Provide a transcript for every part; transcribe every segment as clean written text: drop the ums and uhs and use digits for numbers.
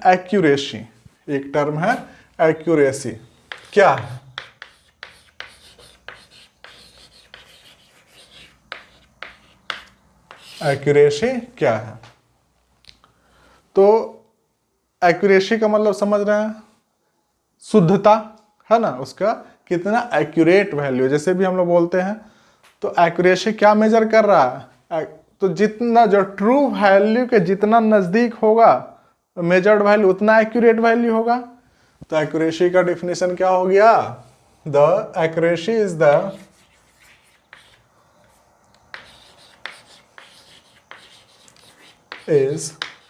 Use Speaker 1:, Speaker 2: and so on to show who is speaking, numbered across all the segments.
Speaker 1: Accuracy, एक term है accuracy. क्या है? एक्यूरेसी क्या है? तो एक्यूरेसी का मतलब समझ रहे हैं, शुद्धता है ना, उसका कितना एक्यूरेट वैल्यू। जैसे भी हम लोग बोलते हैं तो एक्यूरेसी क्या मेजर कर रहा है, तो जितना जो ट्रू वैल्यू के जितना नजदीक होगा मेजर्ड वैल्यू उतना एक्यूरेट वैल्यू होगा। तो एक्यूरेसी का डेफिनेशन क्या हो गया? The accuracy is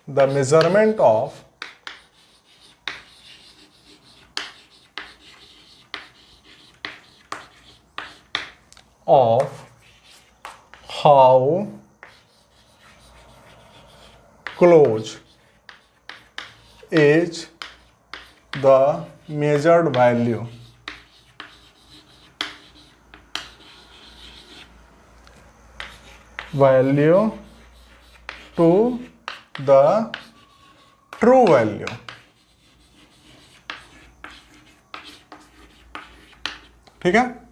Speaker 1: the measurement of how close is the measured value to the true value। ठीक है,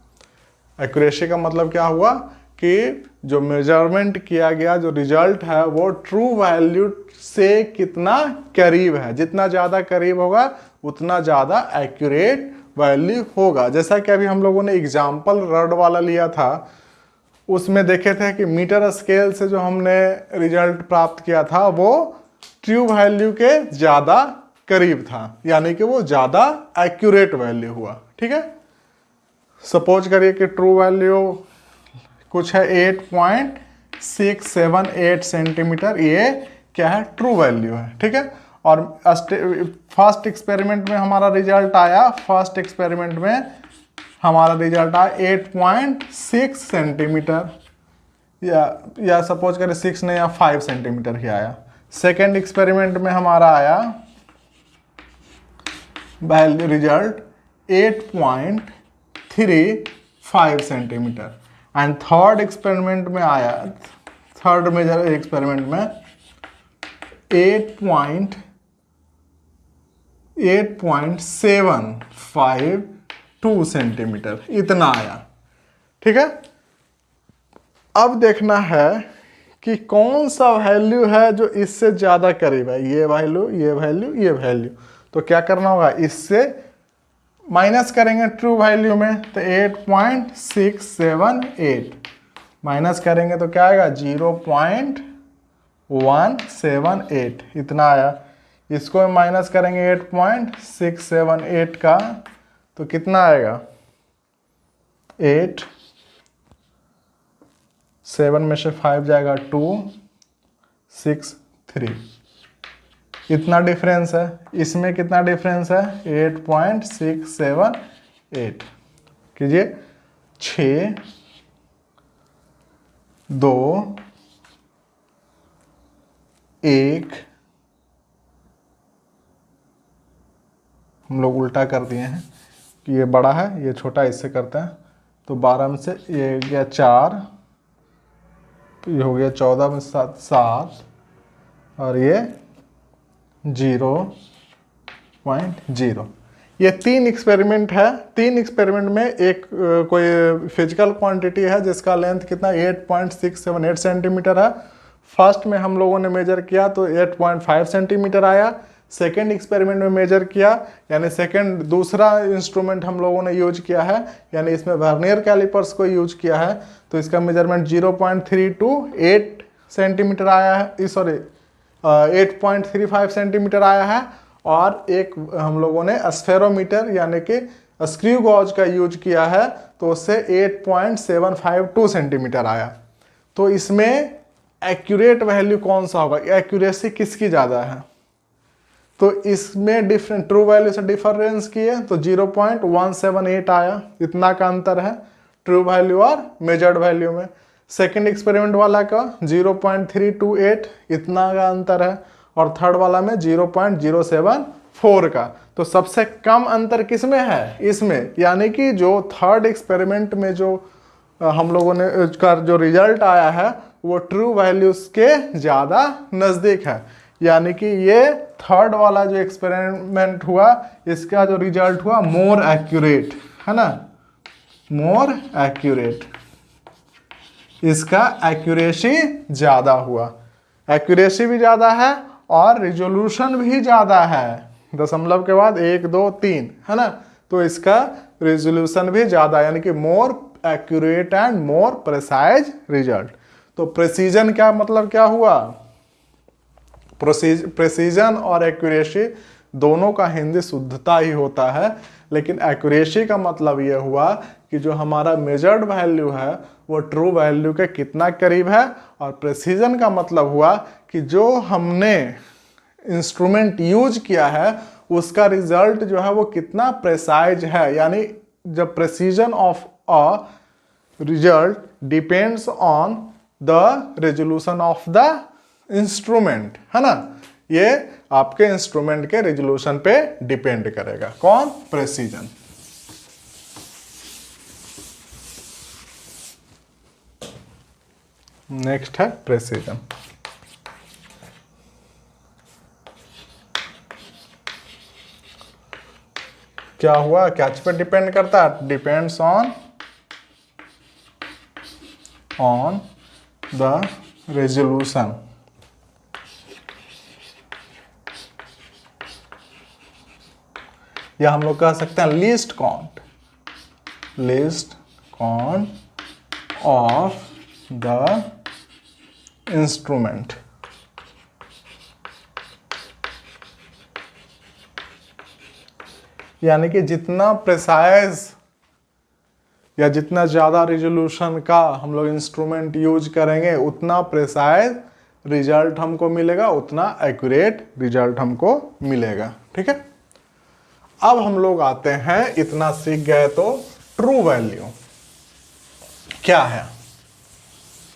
Speaker 1: एक्यूरेसी का मतलब क्या हुआ कि जो मेजरमेंट किया गया जो रिजल्ट है वो ट्रू वैल्यू से कितना करीब है, जितना ज़्यादा करीब होगा उतना ज़्यादा एक्यूरेट वैल्यू होगा। जैसा कि अभी हम लोगों ने एग्जाम्पल रड वाला लिया था, उसमें देखे थे कि मीटर स्केल से जो हमने रिजल्ट प्राप्त किया था वो ट्रू वैल्यू के ज़्यादा करीब था, यानी कि वो ज़्यादा एक्यूरेट वैल्यू हुआ। ठीक है, सपोज करिए कि ट्रू वैल्यू कुछ है 8.678 सेंटीमीटर, ये क्या है? ट्रू वैल्यू है। ठीक है, और फर्स्ट एक्सपेरिमेंट में हमारा रिजल्ट आया, फर्स्ट एक्सपेरिमेंट में हमारा रिजल्ट आया 8.6 सेंटीमीटर, या सपोज करें 6 नहीं या 5 सेंटीमीटर ही आया। सेकेंड एक्सपेरिमेंट में हमारा आया value result 8.35 centimetre, and third experiment में आया, थर्ड मेजर एक्सपेरिमेंट में 8.752 सेंटीमीटर इतना आया। ठीक है, अब देखना है कि कौन सा वैल्यू है जो इससे ज़्यादा करीब है, ये वैल्यू, ये वैल्यू, ये वैल्यू। तो क्या करना होगा, इससे माइनस करेंगे ट्रू वैल्यू में, तो 8.678 माइनस करेंगे तो क्या आएगा? 0.178 इतना आया। इसको माइनस करेंगे 8.678 का तो कितना आएगा? 8, 7 में से 5 जाएगा 2, 6, 3, इतना डिफरेंस है। इसमें कितना डिफरेंस है? 8.678 कीजिए, 6, 2, 1, हम लोग उल्टा कर दिए हैं कि ये बड़ा है ये छोटा, इससे करते हैं तो 12 में से ये गया 4, ये हो गया 14 में 7 और ये 0.0। ये 3 एक्सपेरिमेंट है। 3 एक्सपेरिमेंट में एक कोई फिजिकल क्वांटिटी है जिसका लेंथ कितना 8.678 सेंटीमीटर है। फर्स्ट में हम लोगों ने मेजर किया तो 8.5 सेंटीमीटर आया। सेकेंड एक्सपेरिमेंट में मेजर किया, यानी सेकेंड दूसरा इंस्ट्रूमेंट हम लोगों ने यूज किया है, यानी इसमें वर्नियर कैलिपर्स को यूज किया है, तो इसका मेजरमेंट 0.328 सेंटीमीटर आया है, सॉरी 8.35 सेंटीमीटर आया है। और एक हम लोगों ने स्फेरोमीटर यानी कि स्क्रू गॉज का यूज किया है, तो उससे 8.752 सेंटीमीटर आया। तो इसमें एक्यूरेट वैल्यू कौन सा होगा, एक्यूरेसी किसकी ज़्यादा है? तो इसमें डिफरेंट ट्रू वैल्यू से डिफरेंस किए तो 0.178 आया, इतना का अंतर है ट्रू वैल्यू और मेजर्ड वैल्यू में। सेकेंड एक्सपेरिमेंट वाला का 0.328 इतना का अंतर है, और थर्ड वाला में 0.074 का। तो सबसे कम अंतर किस में है? इसमें, यानी कि जो थर्ड एक्सपेरिमेंट में जो हम लोगों ने का जो रिजल्ट आया है वो ट्रू वैल्यूज के ज़्यादा नज़दीक है। यानी कि ये थर्ड वाला जो एक्सपेरिमेंट हुआ इसका जो रिजल्ट हुआ मोर एक्यूरेट है ना, मोर एक्यूरेट, इसका एक्यूरेसी ज़्यादा हुआ, एक्यूरेसी भी ज़्यादा है और रिजोल्यूशन भी ज़्यादा है, दशमलव के बाद 1 2 3 है ना, तो इसका रिजोल्यूशन भी ज़्यादा, यानी कि more accurate and more precise result. तो प्रेसिजन क्या मतलब क्या हुआ, प्रेसिजन और एक्यूरेसी दोनों का हिंदी शुद्धता ही होता है, लेकिन एक्यूरेसी का मतलब ये हुआ कि जो हमारा मेजर्ड वैल्यू है वो ट्रू वैल्यू के कितना करीब है, और प्रेसिजन का मतलब हुआ कि जो हमने इंस्ट्रूमेंट यूज किया है उसका रिजल्ट जो है वो कितना प्रेसाइज है, यानी जब precision of a result depends on the resolution of the instrument है ना, ये आपके इंस्ट्रूमेंट के रेजोल्यूशन पे डिपेंड करेगा। कौन, प्रेसिजन। नेक्स्ट है प्रेसिजन। क्या हुआ, क्या पे डिपेंड करता है, डिपेंड्स ऑन द रेजोल्यूशन, या हम लोग कह सकते हैं least count of the instrument. यानी कि जितना प्रिसाइज या जितना ज़्यादा रिजोल्यूशन का हम लोग इंस्ट्रूमेंट यूज करेंगे उतना प्रिसाइज रिजल्ट हमको मिलेगा, उतना एक्यूरेट रिजल्ट हमको मिलेगा। ठीक है, अब हम लोग आते हैं, इतना सीख गए तो ट्रू वैल्यू क्या है,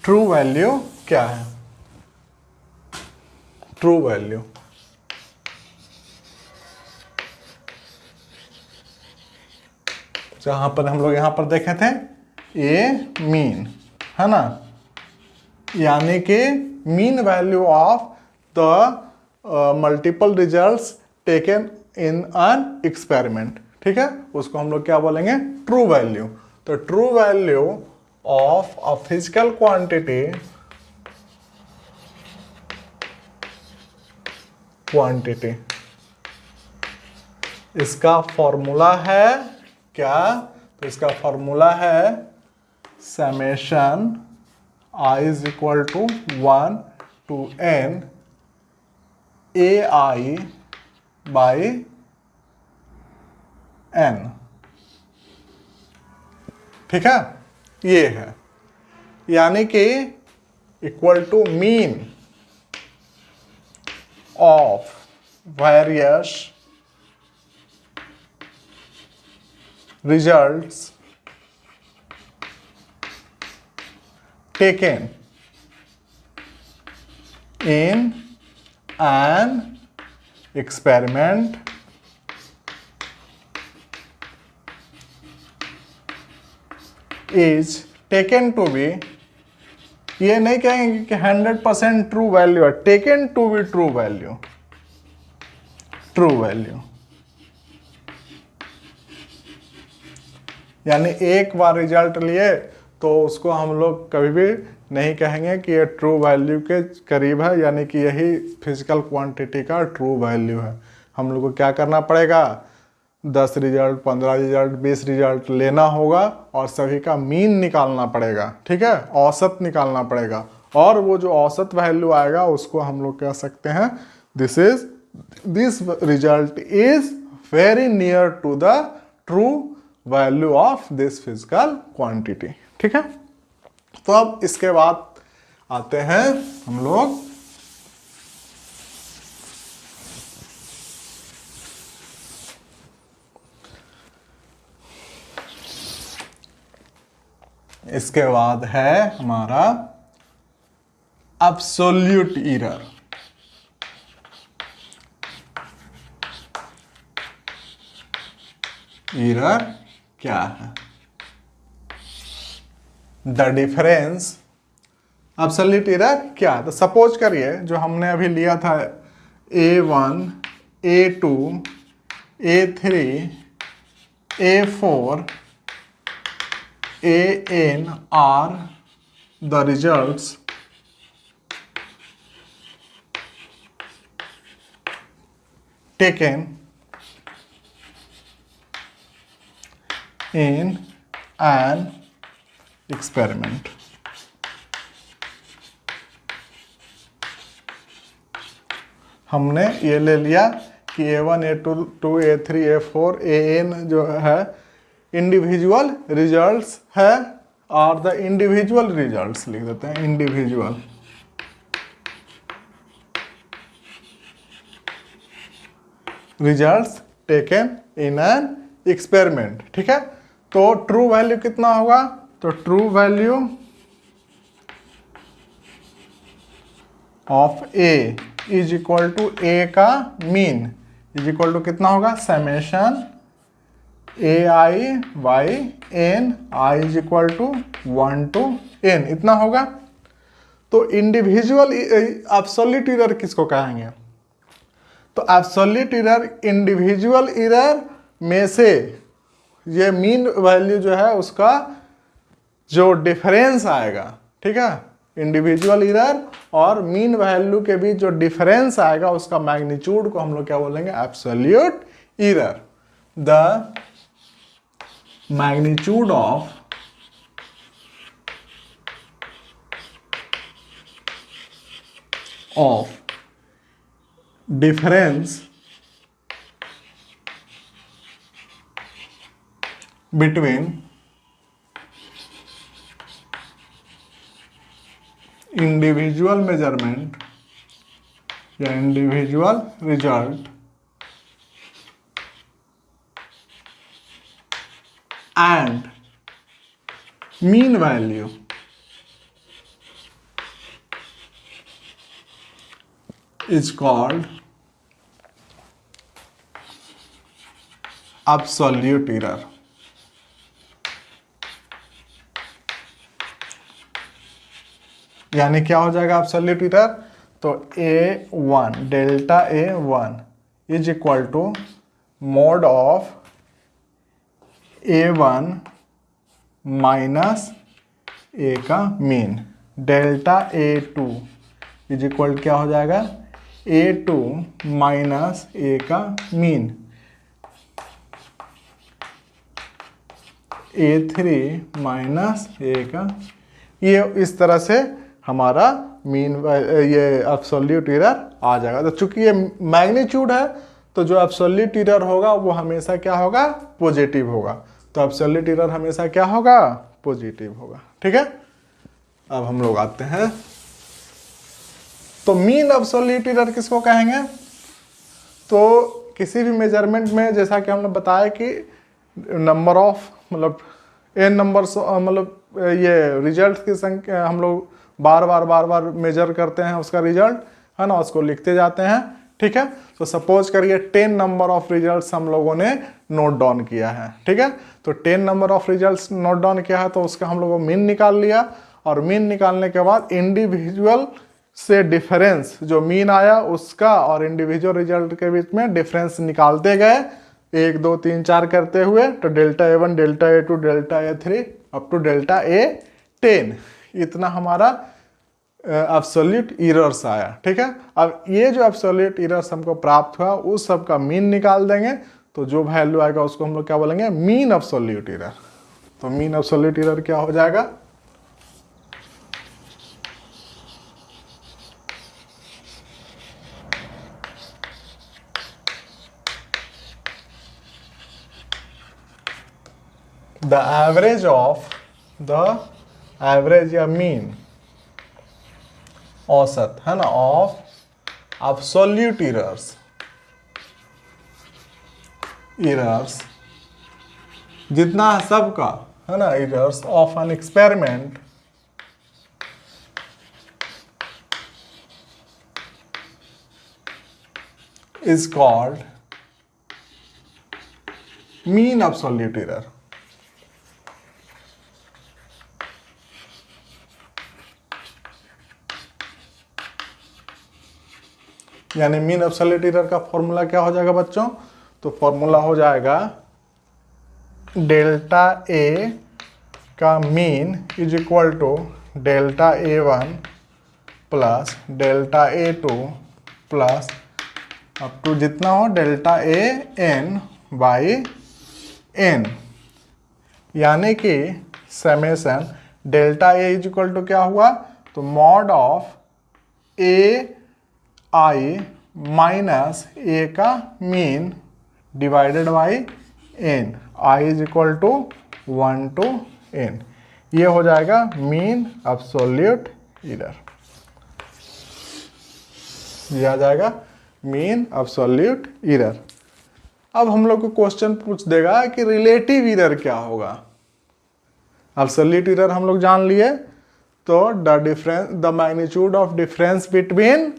Speaker 1: ट्रू वैल्यू क्या है, ट्रू वैल्यू जहां पर हम लोग यहां पर देखे थे ए मीन है ना, यानी कि mean value of the multiple results taken in an experiment. ठीक है, उसको हम लोग क्या बोलेंगे, ट्रू वैल्यू। तो true value of a physical quantity इसका फॉर्मूला है क्या, तो इसका फॉर्मूला है summation i is equal to 1 to n ai by n। ठीक है, ये है, यानी कि equal to mean of various results taken in an experiment is taken to be, ये नहीं कहेंगे कि 100% ट्रू वैल्यू है, taken to be true value, true value यानी एक बार रिजल्ट लिए तो उसको हम लोग कभी भी नहीं कहेंगे कि ये ट्रू वैल्यू के करीब है, यानी कि यही फिजिकल क्वांटिटी का ट्रू वैल्यू है। हम लोग को क्या करना पड़ेगा, 10 रिजल्ट, 15 रिजल्ट, 20 रिजल्ट लेना होगा और सभी का मीन निकालना पड़ेगा। ठीक है, औसत निकालना पड़ेगा, और वो जो औसत वैल्यू आएगा उसको हम लोग कह सकते हैं this result is very near to the true value of this physical quantity. ठीक है, तो अब इसके बाद आते हैं हम लोग इसके बाद है हमारा एब्सोल्यूट एरर। एरर क्या है, द डिफरेंस, एब्सोल्यूट एरर क्या है। तो सपोज करिए जो हमने अभी लिया था A1, A2, A3, A4, AN are the results taken in an experiment. हमने ये ले लिया कि A1, A2, A3, A4, AN जो है इंडिविजुअल रिजल्ट्स है, और द इंडिविजुअल रिजल्ट्स लिख देते हैं, individual results taken in an experiment. ठीक है, तो ट्रू वैल्यू कितना होगा, तो true value of A is equal to A का मीन इज इक्वल टू कितना होगा, summation A I by N, I is equal to 1 to n, इतना होगा। तो इंडिविजुअल एब्सोल्यूट एरर किसको कहेंगे, तो एब्सोल्यूट एरर इंडिविजुअल एरर में से ये मीन वैल्यू जो है उसका जो डिफरेंस आएगा, ठीक है, इंडिविजुअल एरर और मीन वैल्यू के बीच जो डिफरेंस आएगा उसका मैग्नीट्यूड को हम लोग क्या बोलेंगे, absolute error. The magnitude of difference between individual measurement या individual result and mean value is called absolute error। यानी क्या हो जाएगा एब्सोल्यूट एरर, तो A1 delta A1 is equal to mod of A1 minus A का mean, delta A2 is equal क्या हो जाएगा, A2 माइनस ए का मीन, A3 माइनस ए का, ये इस तरह से हमारा मीन ये एब्सोल्यूट एरर आ जाएगा। तो चूंकि ये मैग्नीट्यूड है तो जो एब्सोल्यूट एरर होगा वो हमेशा क्या होगा, पॉजिटिव होगा। तो एब्सोल्यूट एरर हमेशा क्या होगा, पॉजिटिव होगा। ठीक है, अब हम लोग आते हैं, तो मीन एब्सोल्यूट एरर किसको कहेंगे, तो किसी भी मेजरमेंट में जैसा कि हमने बताया कि नंबर ऑफ मतलब एन नंबर्स मतलब ये रिजल्ट की संख्या हम लोग बार बार मेजर करते हैं उसका रिजल्ट, है ना, उसको लिखते जाते हैं। ठीक है, तो सपोज करिए 10 नंबर ऑफ रिजल्ट्स हम लोगों ने नोट डाउन किया है। ठीक है, तो 10 number of results note down किया है तो उसका हम लोगों मीन निकाल लिया, और मीन निकालने के बाद इंडिविजुअल से डिफरेंस जो मीन आया उसका और इंडिविजुअल रिजल्ट के बीच में डिफरेंस निकालते गए 1 2 3 4 करते हुए, तो delta A1 delta A2 delta A3 up to delta A10, इतना हमारा एब्सोल्यूट एरर्स आया। ठीक है, अब ये जो एब्सोल्यूट एरर्स हमको प्राप्त हुआ उस सब का मीन निकाल देंगे, तो जो वैल्यू आएगा उसको हम लोग क्या बोलेंगे, मीन एब्सोल्यूट एरर। तो मीन एब्सोल्यूट एरर क्या हो जाएगा, द एवरेज या मीन, औसत है ना, ऑफ एब्सोल्यूट एरर्स जितना है सबका, है ना, errors of an experiment is called mean absolute error. यानी मीन एब्सोल्यूट एरर का फॉर्मूला क्या हो जाएगा बच्चों? तो फॉर्मूला हो जाएगा डेल्टा ए का mean is equal to delta A1 plus delta A2 plus up to जितना हो डेल्टा AN बाई N, यानी कि summation delta A is equal to क्या हुआ? तो mod of A I minus A का mean divided by N, I is equal to 1 to n, ये हो जाएगा मीन एब्सोल्यूट एरर। ये आ जाएगा मीन एब्सोल्यूट एरर। अब हम लोग को क्वेश्चन पूछ देगा कि रिलेटिव एरर क्या होगा। एब्सोल्यूट एरर हम लोग जान लिए, तो the magnitude of difference between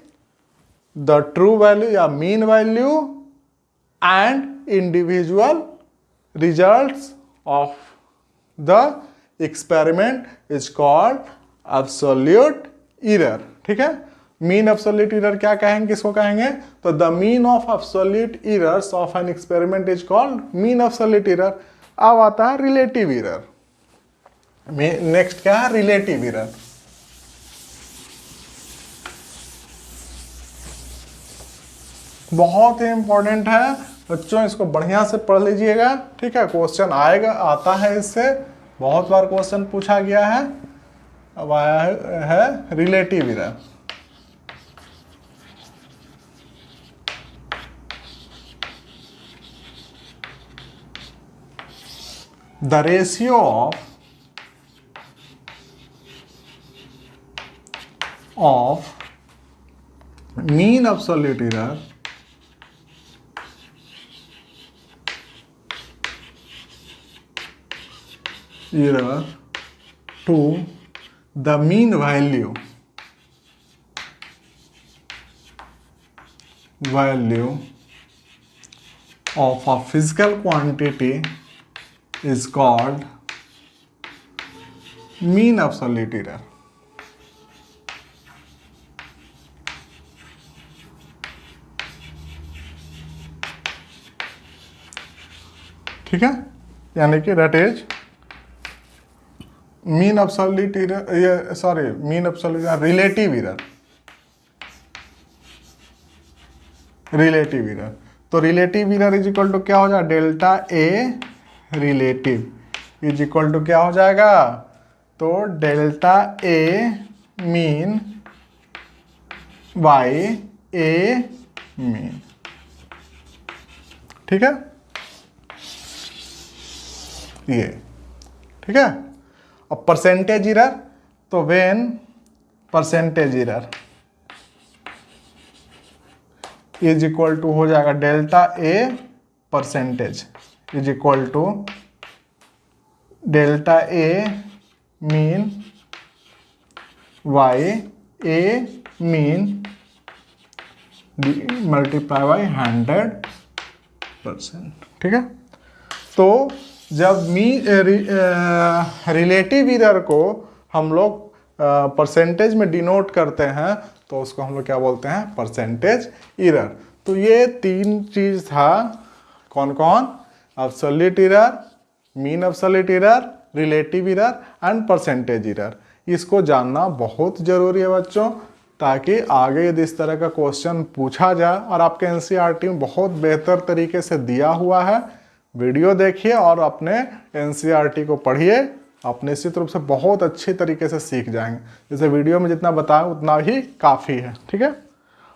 Speaker 1: the true value या mean value and individual results of the experiment is called absolute error. ठीक है, मीन एब्सोल्यूट एरर क्या कहेंगे, किसको कहेंगे? तो the mean of absolute errors of an experiment is called mean absolute error. अब आता है रिलेटिव एरर। नेक्स्ट क्या है? Relative error. बहुत ही इंपॉर्टेंट है बच्चों, इसको बढ़िया से पढ़ लीजिएगा। ठीक है, क्वेश्चन आएगा, आता है, इससे बहुत बार क्वेश्चन पूछा गया है। अब आया है relative error. The ratio of mean absolute error to the mean value of a physical quantity is called mean absolute error। ठीक है, यानी कि that is mean absolute error, sorry mean absolute relative error. Relative error, तो relative error is equal to क्या हो जाएगा? Delta A relative is equal to क्या हो जाएगा? तो delta A mean by A mean. ठीक है, ये ठीक है। अब परसेंटेज एरर, तो when percentage error is equal to हो जाएगा delta A percentage is equal to delta A mean by A mean multiply by 100%। ठीक है, तो जब रिलेटिव एरर को हम लोग परसेंटेज में डिनोट करते हैं तो उसको हम लोग क्या बोलते हैं? Percentage error. तो ये तीन चीज था, कौन कौन? Absolute error, mean absolute error, relative error and percentage error. इसको जानना बहुत जरूरी है बच्चों, ताकि आगे यदि इस तरह का क्वेश्चन पूछा जाए, और आपके एनसीईआरटी में बहुत बेहतर तरीके से दिया हुआ है। वीडियो देखिए और अपने एनसीईआरटी को पढ़िए, आप निश्चित रूप से बहुत अच्छी तरीके से सीख जाएंगे। जैसे वीडियो में जितना बताएं उतना ही काफ़ी है। ठीक है,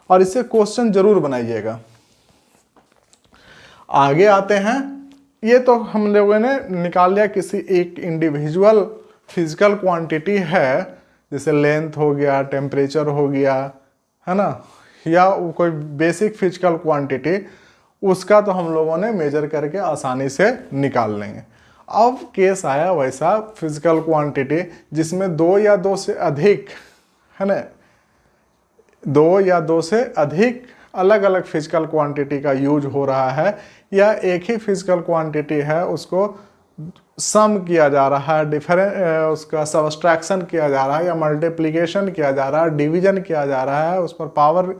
Speaker 1: और इससे क्वेश्चन जरूर बनाइएगा। आगे आते हैं, ये तो हम लोगों ने निकाल लिया किसी एक इंडिविजुअल फिजिकल क्वांटिटी है, जैसे लेंथ हो गया, टेम्परेचर हो गया, है ना, या कोई बेसिक फिजिकल क्वांटिटी, उसका तो हम लोगों ने मेजर करके आसानी से निकाल लेंगे। अब केस आया वैसा फिजिकल क्वांटिटी जिसमें दो या दो से अधिक, है ना, दो या दो से अधिक अलग अलग फिजिकल क्वांटिटी का यूज हो रहा है, या एक ही फिजिकल क्वांटिटी है उसको सम किया जा रहा है, उसका सब्सट्रैक्शन किया जा रहा है, या मल्टीप्लिकेशन किया जा रहा है, डिवीजन किया जा रहा है, उस पर पावर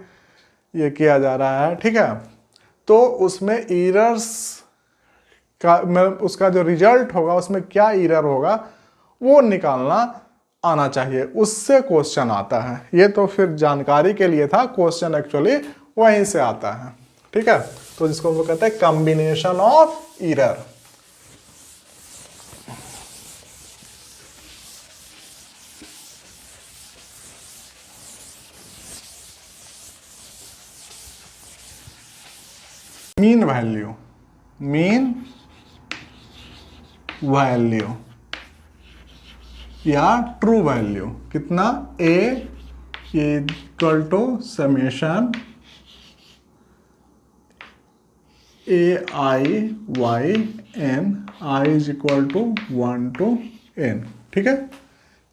Speaker 1: ये किया जा रहा है, ठीक है। तो उसमें एरर्स का उसका जो रिजल्ट होगा उसमें क्या एरर होगा वो निकालना आना चाहिए, उससे क्वेश्चन आता है। ये तो फिर जानकारी के लिए था, क्वेश्चन एक्चुअली वहीं से आता है, ठीक है। तो जिसको हम लोग कहते हैं combination of error. Mean value या ट्रू वैल्यू कितना, A equal to summation A I by N, I is equal to 1 to n, ठीक है।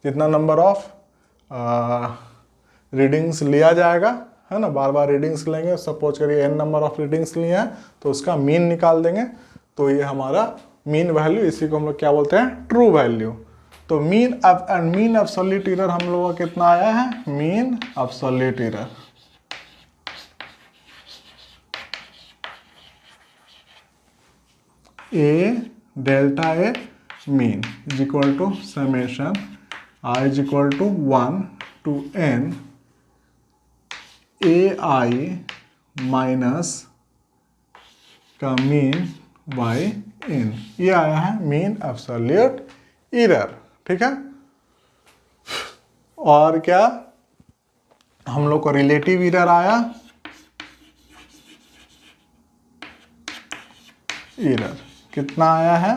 Speaker 1: जितना नंबर ऑफ रीडिंग्स लिया जाएगा, है ना, बार बार रीडिंग्स लेंगे, सपोज करिए n नंबर ऑफ रीडिंग्स लिए हैं तो उसका मीन निकाल देंगे, तो ये हमारा मीन वैल्यू, इसी को हम लोग क्या बोलते हैं, ट्रू वैल्यू। तो मीन एब्सोल्यूट एरर हम लोगों का कितना आया है, mean absolute error A delta A mean is equal to summation I is equal to 1 to n A I minus का मीन बाई एन, ये आया है मीन एब्सोल्यूट एरर, ठीक है। और क्या हम लोग को रिलेटिव एरर आया, एरर कितना आया है,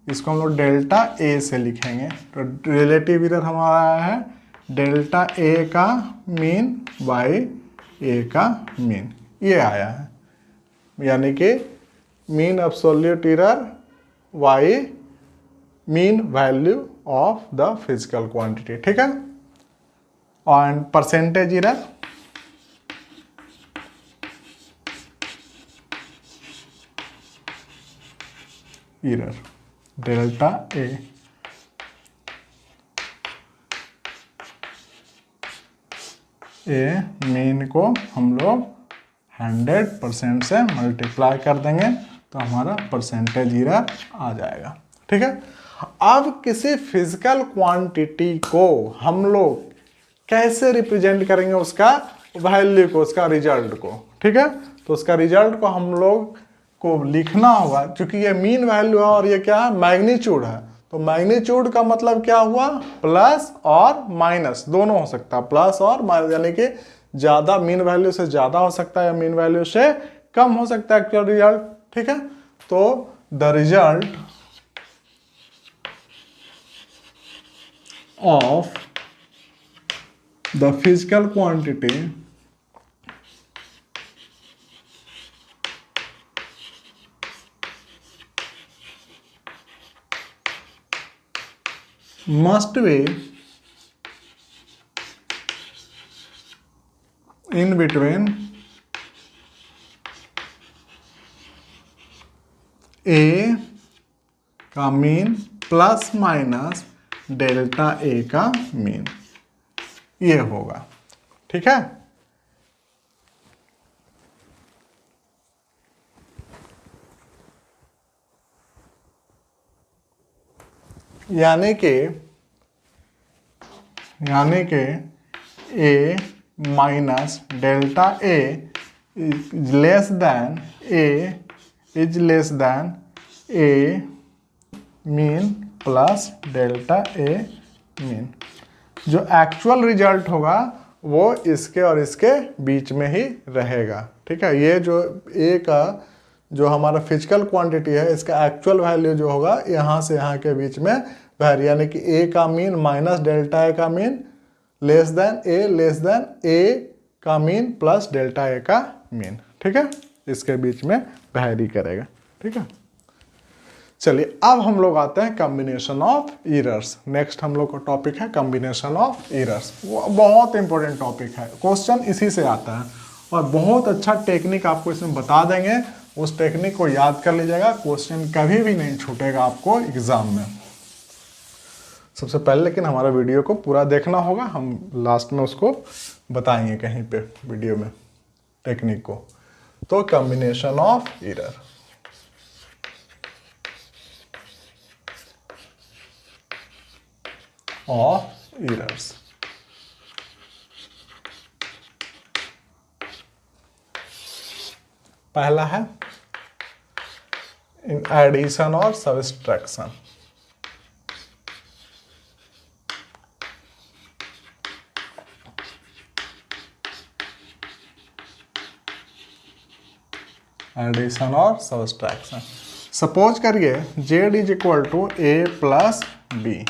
Speaker 1: इसको हम लोग डेल्टा ए से लिखेंगे। तो रिलेटिव एरर हमारा आया है डेल्टा ए का मीन बाई ए का मीन, ये आया है, यानी कि mean absolute error by mean value of the physical quantity, ठीक है। और percentage error delta A mean को हम लोग 100% से मल्टीप्लाई कर देंगे तो हमारा परसेंटेज एरर आ जाएगा, ठीक है। अब किसी फिजिकल क्वांटिटी को हम लोग कैसे रिप्रेजेंट करेंगे, उसका वैल्यू को, उसका रिजल्ट को, ठीक है। तो उसका रिजल्ट को हम लोग को लिखना होगा, क्योंकि ये मीन वैल्यू है और ये क्या है, मैग्नीट्यूड है। तो मैग्नीट्यूड का मतलब क्या हुआ, प्लस और माइनस दोनों हो सकता है, प्लस और माइनस, यानी कि ज्यादा मीन वैल्यू से ज्यादा हो सकता है या मीन वैल्यू से कम हो सकता है एक्चुअल रिजल्ट, ठीक है। तो the result of the physical quantity must be in between A का mean plus minus delta A का मीन, ये होगा, ठीक है। यानी कि A minus delta A is less than A mean plus delta A mean. जो एक्चुअल रिजल्ट होगा वो इसके और इसके बीच में ही रहेगा, ठीक है। ये जो ए का जो हमारा फिजिकल क्वांटिटी है, इसका एक्चुअल वैल्यू जो होगा यहाँ से यहाँ के बीच में वैरी, यानी कि ए का मीन माइनस डेल्टा ए का मीन लेस देन ए का मीन प्लस डेल्टा ए का मीन, ठीक है। इसके बीच में वैरी करेगा, ठीक है। चलिए अब हम लोग आते हैं कॉम्बिनेशन ऑफ एरर्स। नेक्स्ट हम लोग का टॉपिक है कॉम्बिनेशन ऑफ एरर्स। बहुत इंपॉर्टेंट टॉपिक है, क्वेश्चन इसी से आता है और बहुत अच्छा टेक्निक आपको इसमें बता देंगे। उस टेक्निक को याद कर लीजिएगा, क्वेश्चन कभी भी नहीं छूटेगा आपको एग्जाम में। सबसे पहले लेकिन हमारा वीडियो को पूरा देखना होगा, हम लास्ट में उसको बताएंगे कहीं पे वीडियो में। टेक्निक को। तो combination of error, of errors. पहला है इन एडिशन और सब्सट्रैक्शन। एडिशन और सब्सट्रैक्शन। सपोज करिए z is equal to A plus B.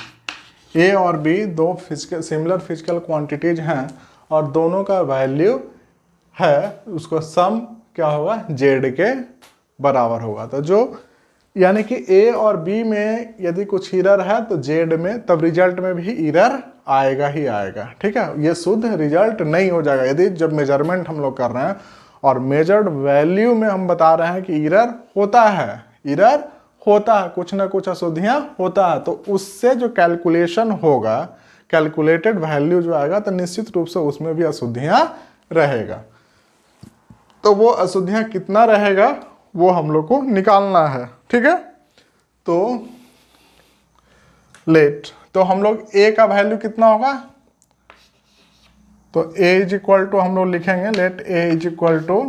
Speaker 1: A और बी दो सिमिलर फिजिकल क्वांटिटीज हैं और दोनों का वैल्यू है, उसको सम क्या होगा, z के बराबर होगा। तो जो यानी कि a और b में यदि कुछ एरर है तो z में तब रिजल्ट में भी एरर आएगा ही आएगा। ठीक है, ये शुद्ध रिजल्ट नहीं हो जाएगा। यदि जब मेजरमेंट हम लोग कर रहे हैं और मेजर्ड वैल्यू में हम बता रहे हैं कि एरर होता है, एरर होता है, कुछ ना कुछ अशुद्धियां होता है, तो उससे जो कैलकुलेशन होगा, कैलकुलेटेड वैल्यू जो आएगा, तो निश्चित रूप से उसमें भी अशुद्धियां रहेगा। तो वो अशुद्धियां कितना रहेगा वो हम लोग को निकालना है। ठीक है, तो लेट, तो हम लोग a का वैल्यू कितना होगा, तो a इज इक्वल टू हम लोग लिखेंगे let a is equal to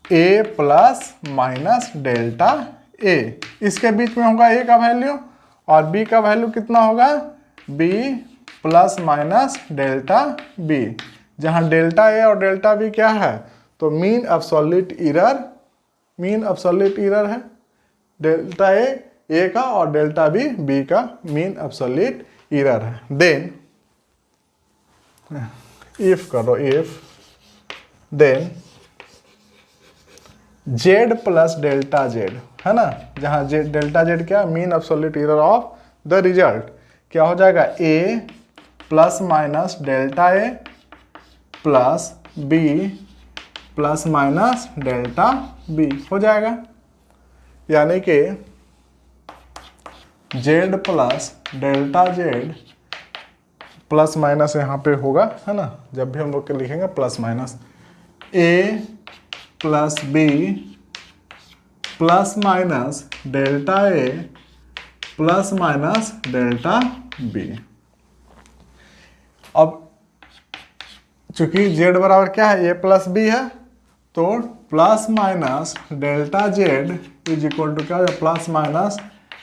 Speaker 1: a plus minus delta a। इसके बीच में होगा a का वैल्यू और b का वैल्यू कितना होगा, b plus minus delta b, जहां डेल्टा a और डेल्टा b क्या है, तो mean absolute error, mean absolute error है। डेल्टा a का और डेल्टा b का मीन एब्सोल्यूट एरर है। देन इफ करो, if then z plus delta z है ना, जहां डेल्टा z क्या, mean absolute error of the result, क्या हो जाएगा, a plus minus delta a plus b plus minus delta b हो जाएगा। यानी कि z plus delta z plus minus यहाँ पे होगा, है ना, जब भी हम लोग के लिखेंगे plus minus, a plus b plus minus delta a plus minus delta b। अब चूंकि z बराबर क्या है, a प्लस b है, तो plus minus delta z is equal to क्या है, plus minus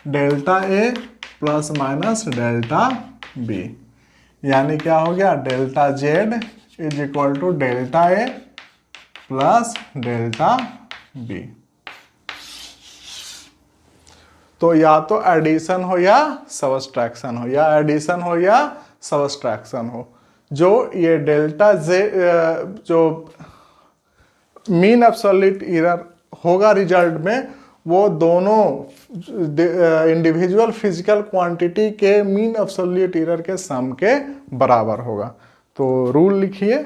Speaker 1: delta a plus minus delta b। यानी क्या हो गया, delta z is equal to delta a plus delta b। तो या तो एडिशन हो या सब्सट्रैक्शन हो, या एडिशन हो या सब्सट्रैक्शन हो। जो ये डेल्टा z जो मीन एब्सोल्यूट एरर होगा रिजल्ट में, वो दोनों इंडिविजुअल फिजिकल क्वांटिटी के मीन एब्सोल्यूट एरर के सम के बराबर होगा। तो रूल लिखिए,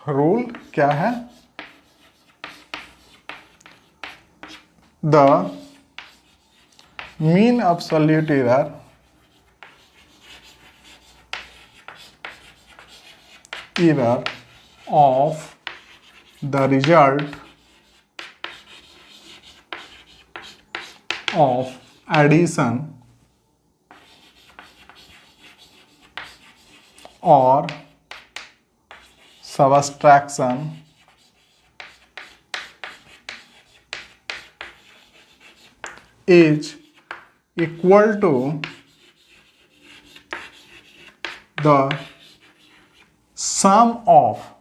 Speaker 1: रूल क्या है, the mean absolute error of the result of addition or subtraction is equal to the sum of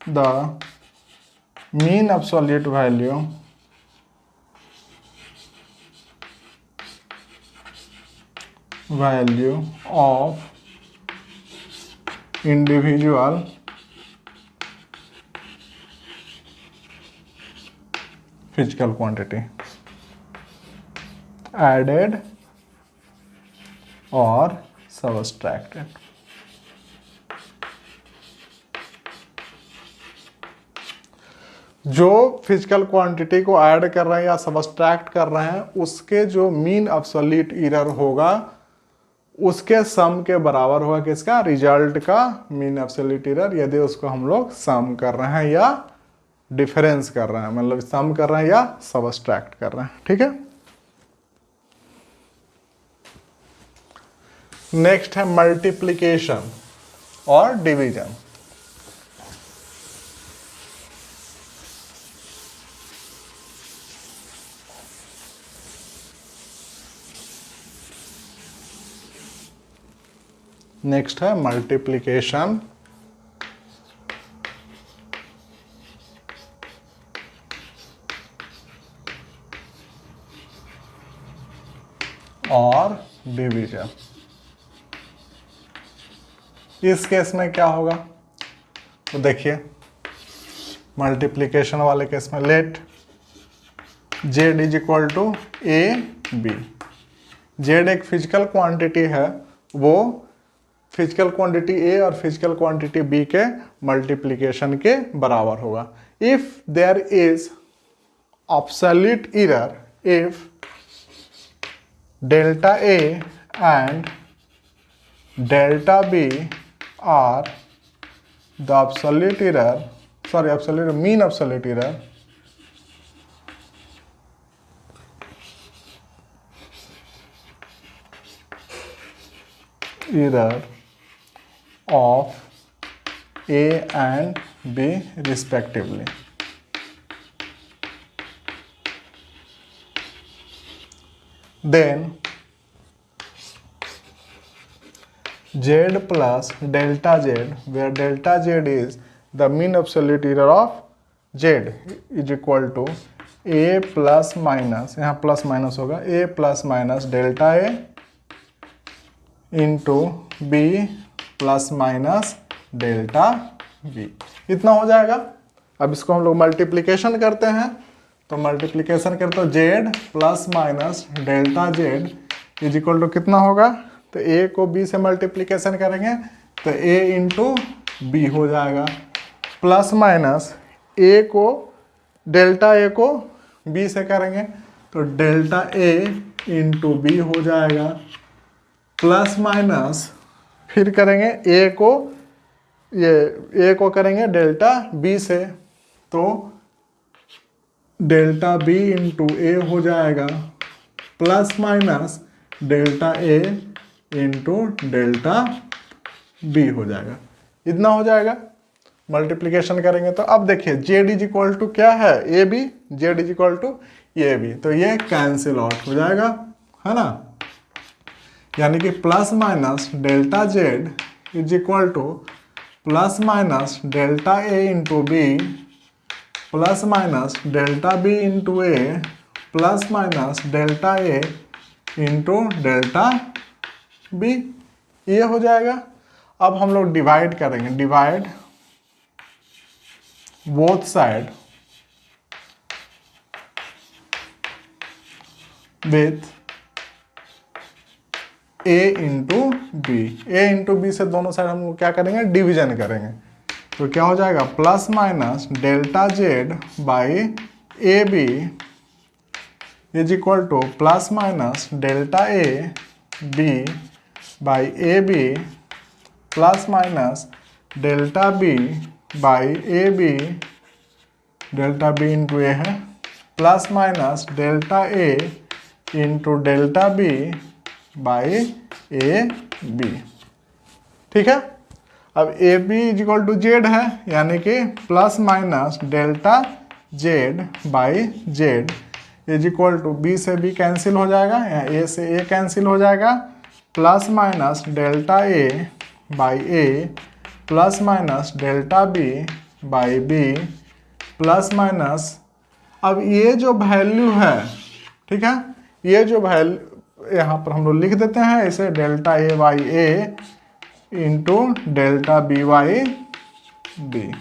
Speaker 1: the mean absolute value of individual physical quantity added or subtracted। जो physical quantity को add कर रहे हैं या subtract कर रहे हैं, उसके जो मीन एब्सोल्यूट एरर होगा उसके सम के बराबर होगा किसका, रिजल्ट का मीन एब्सोल्यूट एरर, यदि उसको हम लोग सम कर रहे हैं या डिफरेंस कर रहे हैं, मतलब सम कर रहे हैं या सबट्रैक्ट कर रहे हैं। ठीक है, नेक्स्ट है मल्टीप्लिकेशन और डिवीजन। नेक्स्ट है मल्टीप्लिकेशन और डिवीजन। इस केस में क्या होगा, तो देखिए मल्टीप्लिकेशन वाले केस में let Z is equal to A B. Z एक फिजिकल क्वांटिटी है, वो फिजिकल क्वांटिटी ए और फिजिकल क्वांटिटी बी के मल्टीप्लिकेशन के बराबर होगा। If there is absolute error, if delta A and delta B are the absolute error, sorry, absolute mean absolute error of A and B respectively, then Z plus delta Z, where delta Z is the mean absolute error of Z, is equal to A plus minus, यहाँ plus minus होगा, A plus minus delta A into B plus minus delta B, इतना हो जाएगा। अब इसको हम लोग multiplication करते हैं, तो मल्टीप्लिकेशन करते हो Z plus minus delta Z is equal to कितना होगा, तो A को B से मल्टीप्लिकेशन करेंगे तो A इंटू बी हो जाएगा, प्लस माइनस A को डेल्टा A को B से करेंगे तो डेल्टा A इंटू बी हो जाएगा, प्लस माइनस फिर करेंगे A को, ये A को करेंगे डेल्टा B से, तो डेल्टा B इंटू ए हो जाएगा, plus minus delta A into delta B हो जाएगा, इतना हो जाएगा। मल्टीप्लिकेशन करेंगे तो अब देखिए Z इज इक्वल टू क्या है, A B, Z is equal to A B, तो ये कैंसिल आउट हो जाएगा, है ना। यानी कि plus minus delta Z is equal to plus minus delta A into B plus minus delta B into A plus minus delta A into delta B, ये हो जाएगा। अब हम लोग डिवाइड करेंगे, divide both side with A into B, A into B से दोनों side हम लोग क्या करेंगे, डिवीजन करेंगे, तो क्या हो जाएगा, plus minus delta Z by A B is equal to plus minus delta A B by A B plus minus delta B by A B, delta B into A है, plus minus delta A into delta B by A B. ठीक है, अब A B is equal to Z है, यानी कि plus minus delta Z by Z is equal to B से B cancel हो जाएगा, यहाँ ए से ए कैंसिल हो जाएगा, plus minus delta A by A plus minus delta B by B plus minus, अब ये जो वैल्यू है, ठीक है, ये जो वैल्यू यहाँ पर हम लोग लिख देते हैं इसे delta A by A into delta B by B.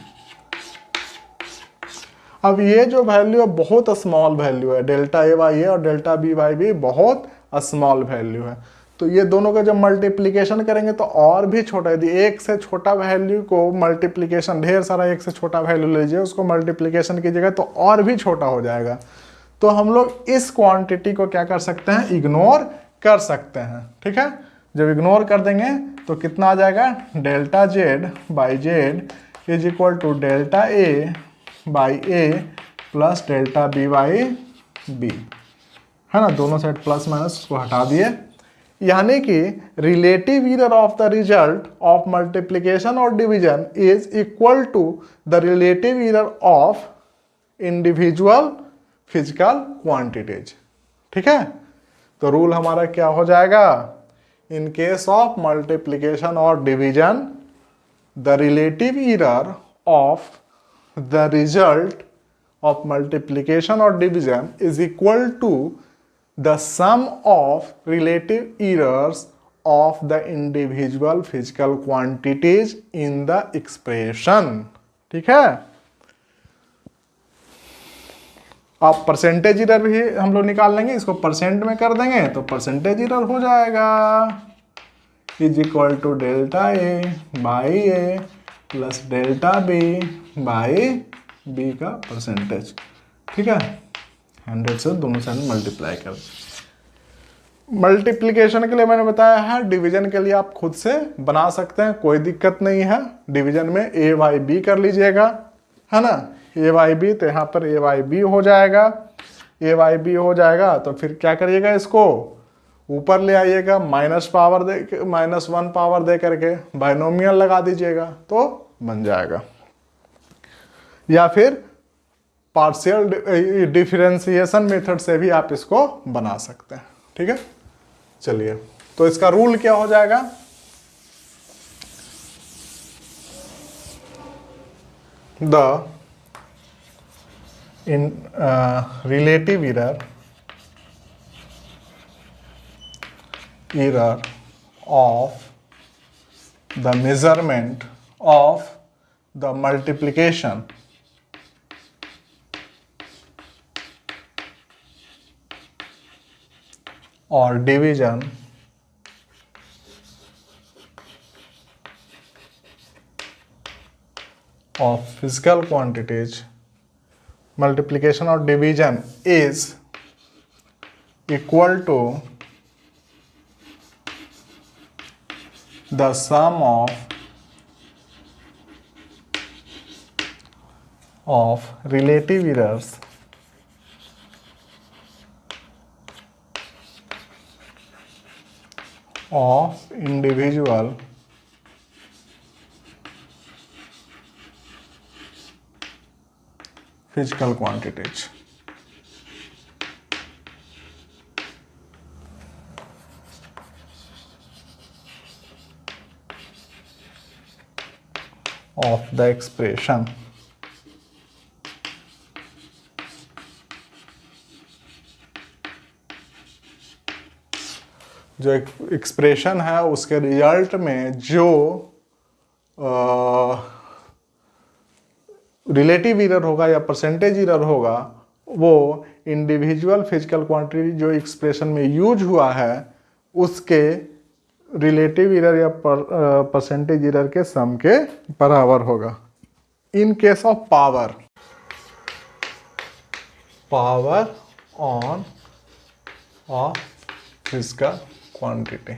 Speaker 1: अब ये जो वैल्यू है बहुत स्मॉल वैल्यू है, डेल्टा ए बाई ए और डेल्टा बी बाई बी बहुत स्मॉल वैल्यू है, तो ये दोनों का जब मल्टीप्लिकेशन करेंगे तो और भी छोटा, यदि एक से छोटा वैल्यू को मल्टीप्लिकेशन, ढेर सारा एक से छोटा वैल्यू लीजिए उसको मल्टीप्लिकेशन कीजिएगा तो और भी छोटा हो जाएगा, तो हम लोग इस क्वांटिटी को क्या कर सकते हैं, इग्नोर कर सकते हैं। ठीक है, जब इग्नोर कर देंगे तो कितना आ जाएगा, delta Z by Z is equal to delta A by A plus delta B by B, है ना। दोनों साइड प्लस माइनस को हटा दिए, यानी कि relative error of the result of multiplication और division is equal to the relative error of individual physical quantities. ठीक है, तो रूल हमारा क्या हो जाएगा, इन केस ऑफ मल्टीप्लिकेशन और division the relative error of the result of multiplication or division is equal to the sum of relative errors of the individual physical quantities in the expression। ठीक है, अब percentage error भी हम लोग निकाल लेंगे, इसको परसेंट में कर देंगे तो परसेंटेज इरर हो जाएगा is equal to delta A by A plus delta B by B का परसेंटेज। ठीक है, 100 से दोनों साइड मल्टीप्लाई कर। मल्टीप्लिकेशन के लिए मैंने बताया है, डिवीजन के लिए आप खुद से बना सकते हैं, कोई दिक्कत नहीं है। डिवीजन में ए वाई बी कर लीजिएगा, है ना, ए वाई बी, तो यहाँ पर ए वाई बी हो जाएगा। ए वाई बी हो जाएगा तो फिर क्या करिएगा, इसको ऊपर ले आइएगा, -1 पावर दे करके बाइनोमियल लगा दीजिएगा तो बन जाएगा, या फिर पार्शियल डिफरेंशिएशन मेथड से भी आप इसको बना सकते हैं। ठीक है, चलिए, तो इसका रूल क्या हो जाएगा, the in relative error of the measurement of the multiplication or division of physical quantities, multiplication or division is equal to the sum of relative errors of individual physical quantities। of the expression जो expression है उसके result में जो relative error होगा या percentage error होगा वो individual physical quantity जो एक्सप्रेशन में यूज हुआ है उसके रिलेटिव एरर या परसेंटेज एरर के सम के बराबर होगा। In case of power on of physical quantity,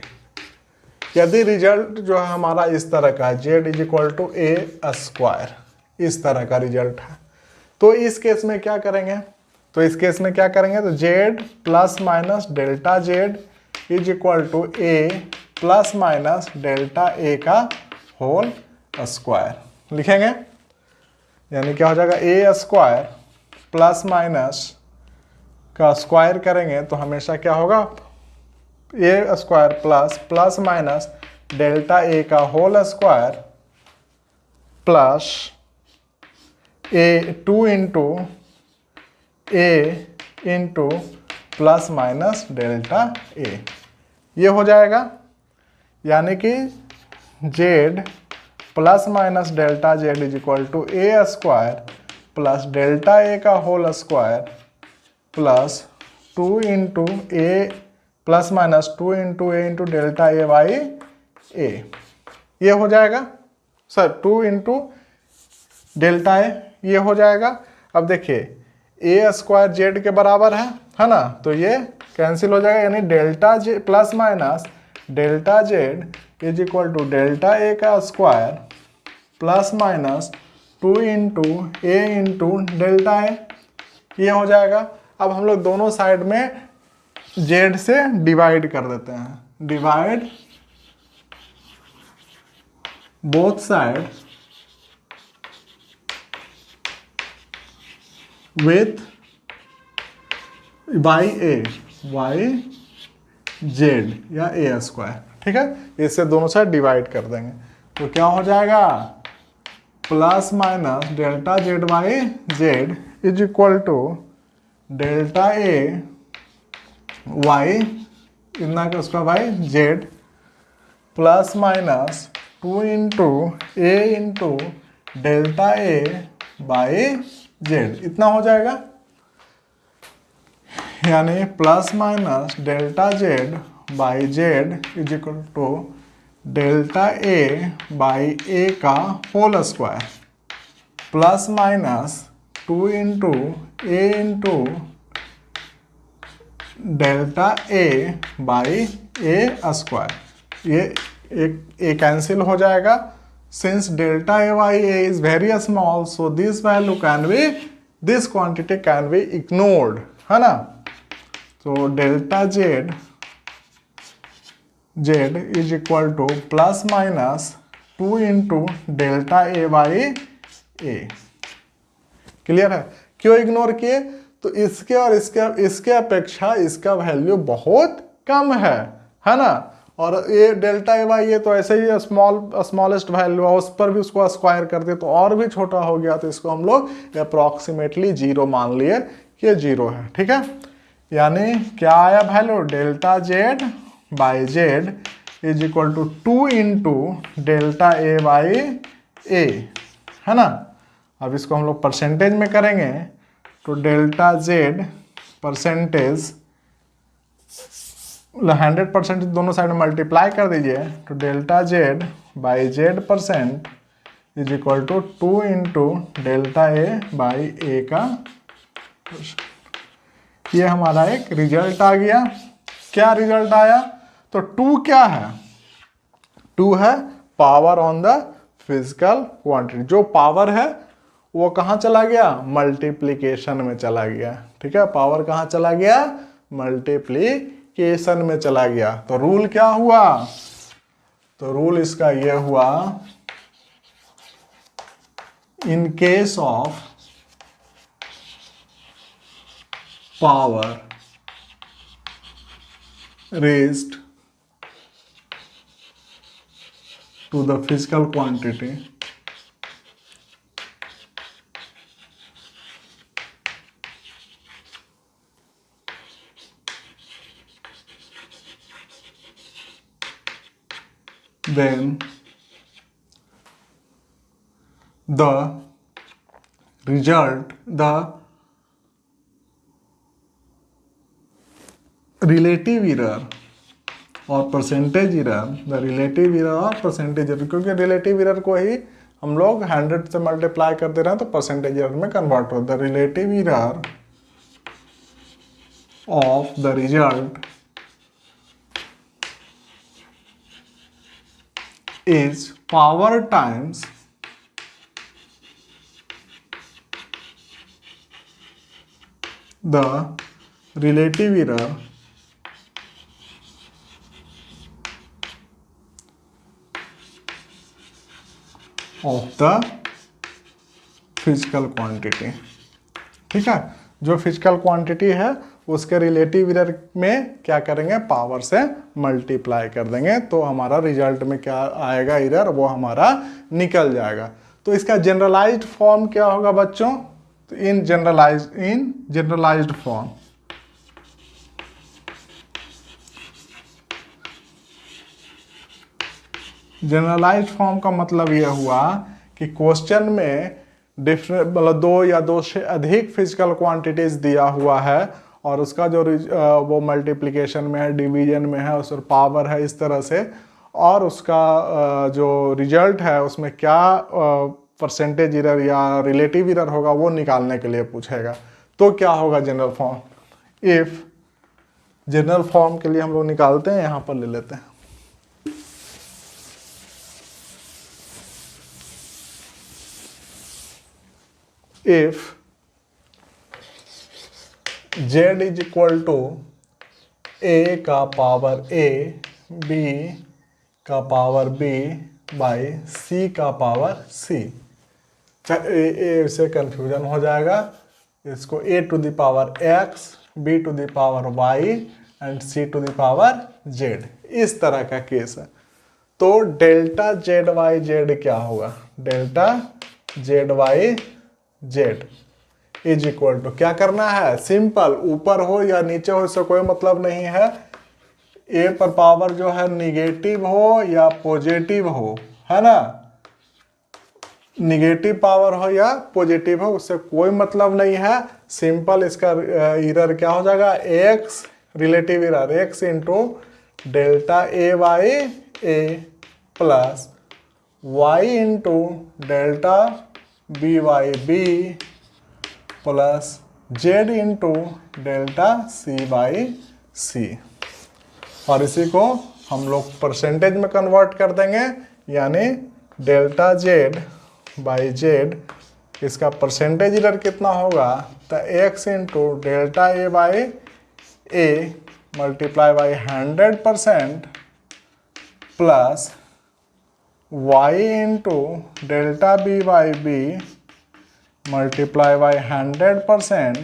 Speaker 1: यदि रिजल्ट जो है हमारा इस तरह का है, z is equal to A square, इस तरह का रिजल्ट है, तो इस केस में क्या करेंगे, तो z plus minus delta Z is equal to A plus minus delta A का होल स्क्वायर लिखेंगे। यानी क्या हो जाएगा, ए स्क्वायर प्लस माइनस का स्क्वायर करेंगे तो हमेशा क्या होगा, A square plus minus delta A का whole square plus A 2 into plus minus delta A, ये हो जाएगा। यानी कि Z plus minus delta Z is equal to A square plus delta A का whole square plus 2 into A plus minus 2 into A into delta A by A, ये हो जाएगा sir 2 into delta A, ये हो जाएगा। अब देखिए ए square Z के बराबर है ना, तो ये कैंसिल हो जाएगा, यानी delta J plus minus delta Z is equal to delta A का square plus minus 2 into A into delta A, ये हो जाएगा। अब हम लोग दोनों साइड में जेड से डिवाइड कर देते हैं, divide both side with Y Z या ए स्क्वायर, ठीक है। इससे दोनों साइड डिवाइड कर देंगे तो क्या हो जाएगा, plus minus delta Z by Z is equal to delta A by इतना का उसका by Z plus minus 2 into A into delta A by Z, इतना हो जाएगा। यानी plus minus delta Z by Z is equal to delta A by A का whole square plus minus 2 into A into delta A by A square, ये एक cancel हो जाएगा। Since delta A by A is very small so this value can be, this quantity can be ignored, है ना। तो delta Z is equal to plus minus 2 into delta A by A. Clear है? क्यों ignore किए? तो इसके और इसके अपेक्षा इसका वैल्यू बहुत कम है ना। और ये डेल्टा ए बाई ए तो ऐसे ही स्मॉलेस्ट वैल्यू है, उस पर भी उसको स्क्वायर कर दिए तो और भी छोटा हो गया, तो इसको हम लोग अप्रॉक्सीमेटली 0 मान लिए कि ये 0 है, ठीक है। यानी क्या आया value, delta Z by Z is equal to 2 into delta A by A, है ना। अब इसको हम लोग परसेंटेज में करेंगे तो डेल्टा जेड परसेंटेज 100% दोनों साइड में मल्टीप्लाई कर दीजिए तो delta Z by Z percent is equal to 2 into delta A by A का। ये हमारा एक रिजल्ट आ गया। क्या रिजल्ट आया? तो 2 क्या है? 2 है power on the physical quantity. जो पावर है वो कहाँ चला गया? मल्टीप्लिकेशन में चला गया, ठीक है। पावर कहाँ चला गया? मल्टीप्लिकेशन में चला गया। तो रूल क्या हुआ? तो रूल इसका ये हुआ, in case of power raised to the physical quantity then the relative error और percentage error, the relative error और परसेंटेज एरर, क्योंकि रिलेटिव एरर को ही हम लोग 100 से मल्टीप्लाई कर दे रहे हैं तो परसेंटेज एरर में कन्वर्ट हो। The relative error of the result is power times the relative error of the physical quantity, ठीक है। जो फिजिकल क्वांटिटी है उसके रिलेटिव एरर में क्या करेंगे? पावर से मल्टीप्लाई कर देंगे तो हमारा रिजल्ट में क्या आएगा एरर, वो हमारा निकल जाएगा। तो इसका जनरलाइज्ड फॉर्म क्या होगा बच्चों? तो इन जनरलाइज्ड फॉर्म जनरलाइज्ड फॉर्म का मतलब यह हुआ कि क्वेश्चन में डिफरेंट मतलब 2 या 2 से अधिक फिजिकल क्वांटिटीज दिया हुआ है और उसका जो वो मल्टीप्लिकेशन में है, डिवीजन में है, उस पर पावर है, इस तरह से, और उसका जो रिजल्ट है उसमें क्या परसेंटेज एरर या रिलेटिव एरर होगा वो निकालने के लिए पूछेगा। तो क्या होगा general form? If general form के लिए हम लोग निकालते हैं, यहाँ पर ले लेते हैं। If z is equal to a का पावर a, b का पावर b बाई c का पावर c। इससे कंफ्यूजन हो जाएगा, इसको a to the power x, b to the power y and c to the power z, इस तरह का केस है। तो डेल्टा जेड वाई जेड क्या होगा, delta Z Y Z is equal to, क्या करना है, सिंपल, ऊपर हो या नीचे हो इससे कोई मतलब नहीं है, ए पर पावर जो है निगेटिव हो या पॉजिटिव हो, है ना, निगेटिव पावर हो या पॉजिटिव हो उससे कोई मतलब नहीं है। सिंपल इसका इरर क्या हो जाएगा, X relative error X into delta A by A plus Y into delta B by B plus Z into delta C by C. और इसी को हम लोग परसेंटेज में कन्वर्ट कर देंगे, यानी डेल्टा जेड बाई जेड, इसका परसेंटेज इधर कितना होगा, तो X into delta A by A multiply by 100% plus Y into delta B by B multiply by 100%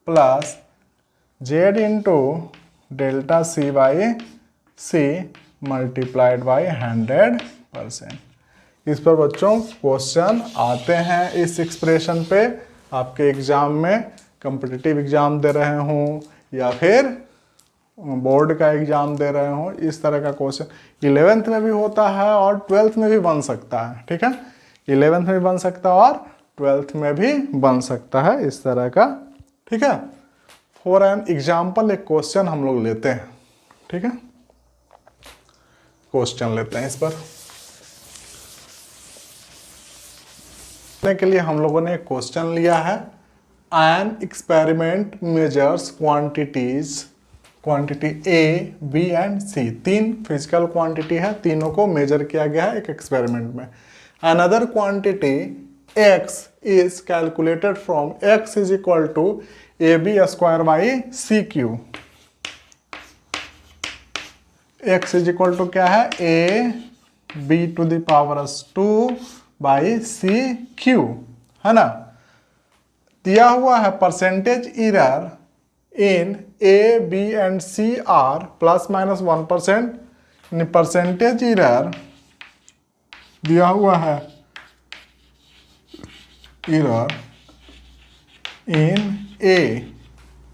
Speaker 1: plus Z into delta C by C multiplied by 100%। इस पर बच्चों question आते हैं इस एक्सप्रेशन पे, आपके एग्जाम में, कॉम्पिटिटिव एग्जाम दे रहे हों या फिर बोर्ड का एग्जाम दे रहे हों, इस तरह का क्वेश्चन 11th में भी होता है और 12th में भी बन सकता है। ठीक है, 11th में भी बन सकता है और 12th में भी बन सकता है इस तरह का। ठीक है, फॉर एन एग्जाम्पल एक क्वेश्चन हम लोग लेते हैं। ठीक है, क्वेश्चन लेते हैं इस पर के लिए हम लोगों ने एक क्वेश्चन लिया है, an experiment measures quantity A B and C, तीन फिजिकल क्वांटिटी है, तीनों को मेजर किया गया है एक एक्सपेरिमेंट में। Another quantity x is calculated from x is equal to ab square by cq। x is equal to क्या है, a b to the power 2 by c q, है ना। दिया हुआ है percentage error in a b and c are plus minus 1%। Percentage error दिया हुआ है, error in A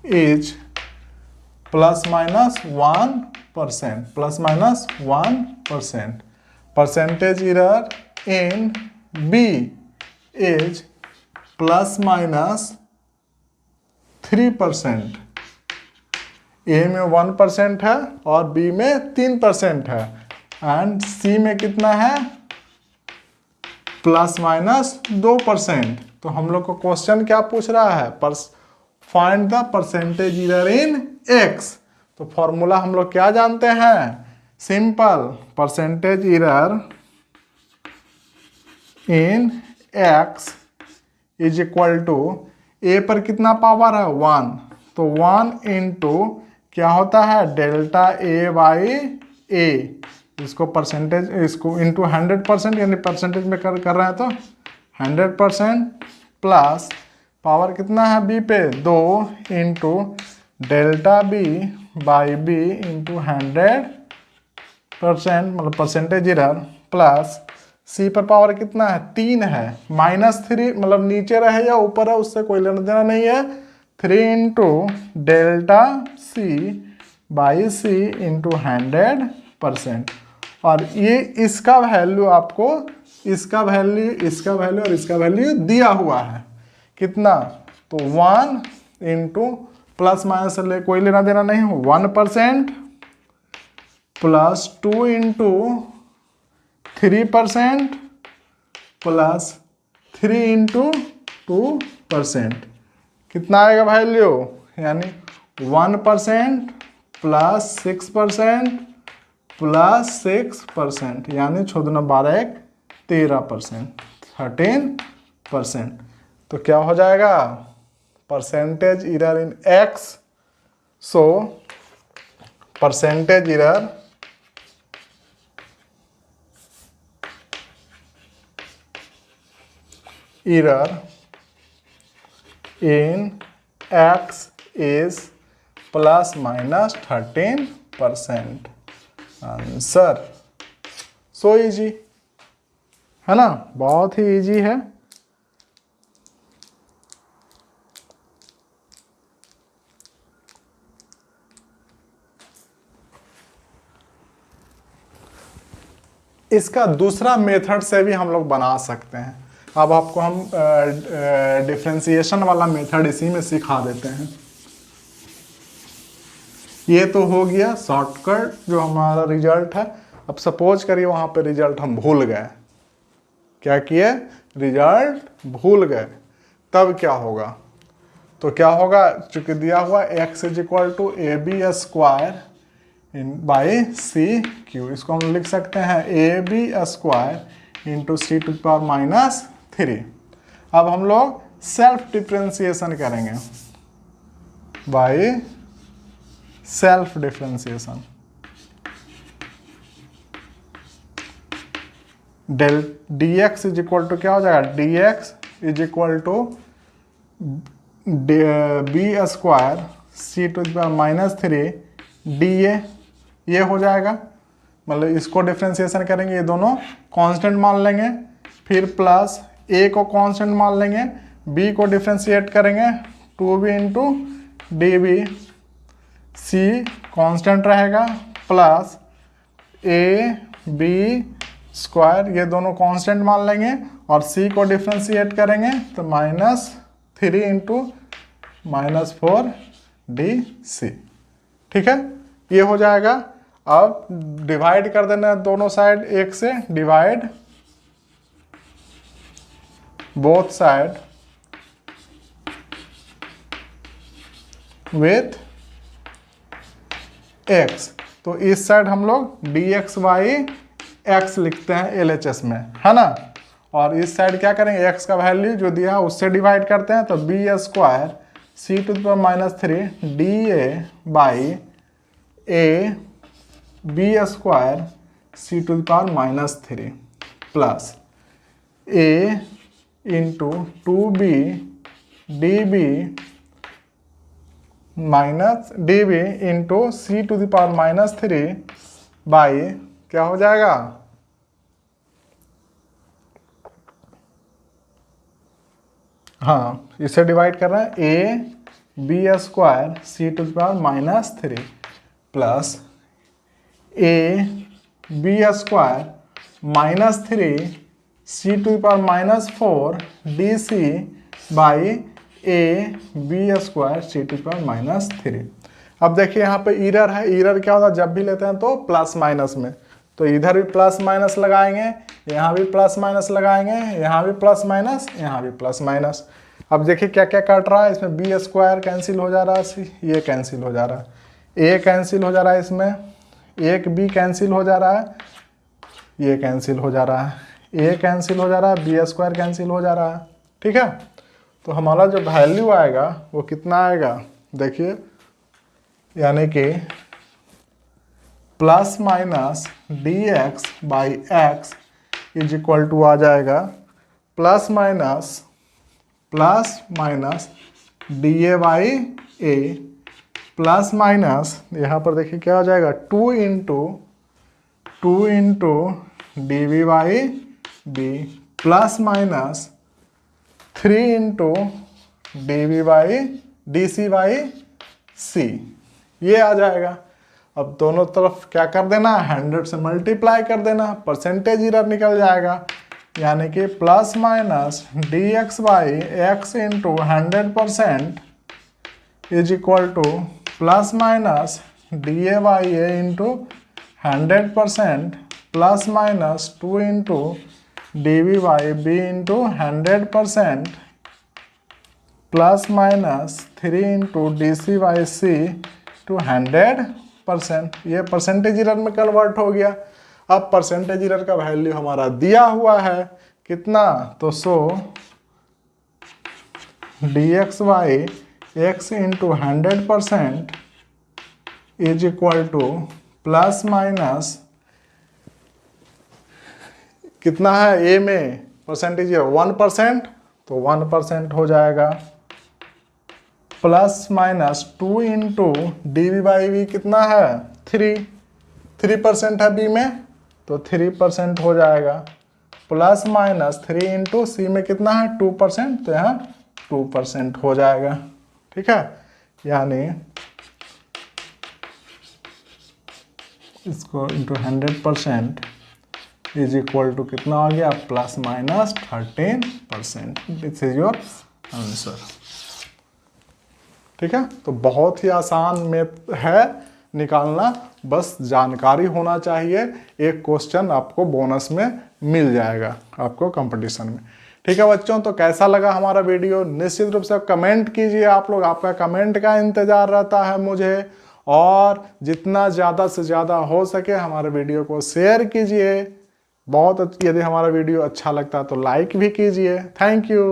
Speaker 1: is plus minus 1%, plus minus 1%. Percentage error in B is plus minus 3%. A में 1% है और B में 3% है, एंड C में कितना है, प्लस माइनस 2%। तो हम लोग को क्वेश्चन क्या पूछ रहा है, find the percentage error in X. तो फॉर्मूला हम लोग क्या जानते हैं, simple, percentage error in X is equal to, A पर कितना पावर है 1, तो 1 इंटू क्या होता है, डेल्टा ए बाई ए, इसको परसेंटेज, इसको इंटू 100%, यानी परसेंटेज में कर रहे हैं तो 100% प्लस पावर कितना है बी पे 2 into delta B by B into 100%, मतलब परसेंटेज इरर, प्लस सी पर पावर कितना है 3 है, -3, मतलब नीचे रहे या ऊपर है उससे कोई लेना देना नहीं है, 3 into delta C by C into 100%। और ये इसका वैल्यू आपको, इसका वैल्यू, इसका वैल्यू और इसका वैल्यू दिया हुआ है कितना, तो 1 इंटू प्लस माइनस ले कोई लेना देना नहीं हो, 1% प्लस 2 इंटू 3% प्लस 3 इंटू 2%, कितना आएगा वैल्यू, यानी 1% प्लस 6% प्लस 6%, यानी 14 12 13%, 13%। तो क्या हो जाएगा, percentage error in x, so percentage error in x is plus minus 13%. Answer so easy है ना, बहुत ही इजी है। इसका दूसरा मेथड से भी हम लोग बना सकते हैं। अब आपको हम डिफरेंशिएशन वाला मेथड इसी में सिखा देते हैं। ये तो हो गया शॉर्टकट जो हमारा रिजल्ट है। अब सपोज करिए वहां पे रिजल्ट हम भूल गए, क्या किए, रिजल्ट भूल गए, तब क्या होगा, तो क्या होगा, चूंकि दिया हुआ x is equal to A B square by C cube, इसको हम लिख सकते हैं A B square into C to power minus 3। अब हम लोग सेल्फ डिफरेंशिएशन करेंगे by self differentiation. Del D X is equal to क्या हो जाएगा, D X is equal to B square C to the power minus 3 D A, ये हो जाएगा। मतलब इसको डिफरेंशिएशन करेंगे, ये दोनों कांस्टेंट मान लेंगे, फिर प्लस ए को कांस्टेंट मान लेंगे, बी को डिफरेंशिएट करेंगे 2b इंटू डी बी, सी कांस्टेंट रहेगा, प्लस ए बी स्क्वायर, ये दोनों कांस्टेंट मान लेंगे, और सी को डिफरेंशिएट करेंगे तो -3 इंटू -4 डी सी। ठीक है, ये हो जाएगा। अब डिवाइड कर देना दोनों साइड, एक से divide both side with x, तो इस साइड हम लोग dx/x लिखते हैं LHS में, है ना, और इस साइड क्या करेंगे, x का वैल्यू जो दिया है उससे डिवाइड करते हैं, तो B square C to the power -3 DA by A B square C to the power -3 plus A into 2b D B minus D B into C to the power -3 by क्या हो जाएगा, हाँ इसे divide कर रहे हैं, A B square C to the power -3 plus A B square -3 C to the power -4 D C by A B square C to the power -3। अब देखिए यहाँ पे इरर है, इरर क्या होता है, जब भी लेते हैं तो प्लस माइनस में, तो इधर भी प्लस माइनस लगाएंगे, यहाँ भी प्लस माइनस लगाएंगे, यहाँ भी प्लस माइनस, यहाँ भी प्लस माइनस। अब देखिए क्या क्या कट रहा है, इसमें बी स्क्वायर कैंसिल हो जा रहा है, ये कैंसिल हो जा रहा है, ए कैंसिल हो जा रहा है, इसमें एक बी कैंसिल हो जा रहा है, ये कैंसिल हो जा रहा है, ए कैंसिल हो जा रहा है, बी स्क्वायर कैंसिल हो जा रहा है। ठीक है, तो हमारा जो वैल्यू आएगा वो कितना आएगा, देखिए, यानी कि plus minus D X by X is equal to आ जाएगा plus minus D A by A plus minus, यहाँ पर देखिए क्या हो जाएगा, 2 into D B by B plus minus 3 into D B by D C by C, ये आ जाएगा। अब दोनों तरफ क्या कर देना, 100 से मल्टीप्लाई कर देना, परसेंटेज एरर निकल जाएगा, यानी कि plus minus D X by X into 100% is equal to plus minus D A by A into 100% plus minus 2 into D B by B into 100% plus minus 3 into D C by C to 100%। ये percentage error में convert हो गया। अब percentage error का value हमारा दिया हुआ है कितना, तो 100 dxy x into 100% is equal to plus minus कितना है ए में परसेंटेज है 1%, तो 1% हो जाएगा, plus minus 2 into D V by V कितना है 3% है बी में, तो 3% हो जाएगा, प्लस माइनस 3 इंटू सी में कितना है 2%, तो यहाँ 2% हो जाएगा। ठीक है, यानी इसको इंटू 100% इज इक्वल टू कितना आ गया plus minus 13%। This is your answer. ठीक है, तो बहुत ही आसान मैथ है निकालना, बस जानकारी होना चाहिए। एक क्वेश्चन आपको बोनस में मिल जाएगा आपको कंपटीशन में। ठीक है बच्चों, तो कैसा लगा हमारा वीडियो निश्चित रूप से कमेंट कीजिए आप लोग, आपका कमेंट का इंतजार रहता है मुझे, और जितना ज़्यादा से ज़्यादा हो सके हमारे वीडियो को शेयर कीजिए। बहुत यदि हमारा वीडियो अच्छा लगता है तो लाइक भी कीजिए। Thank you.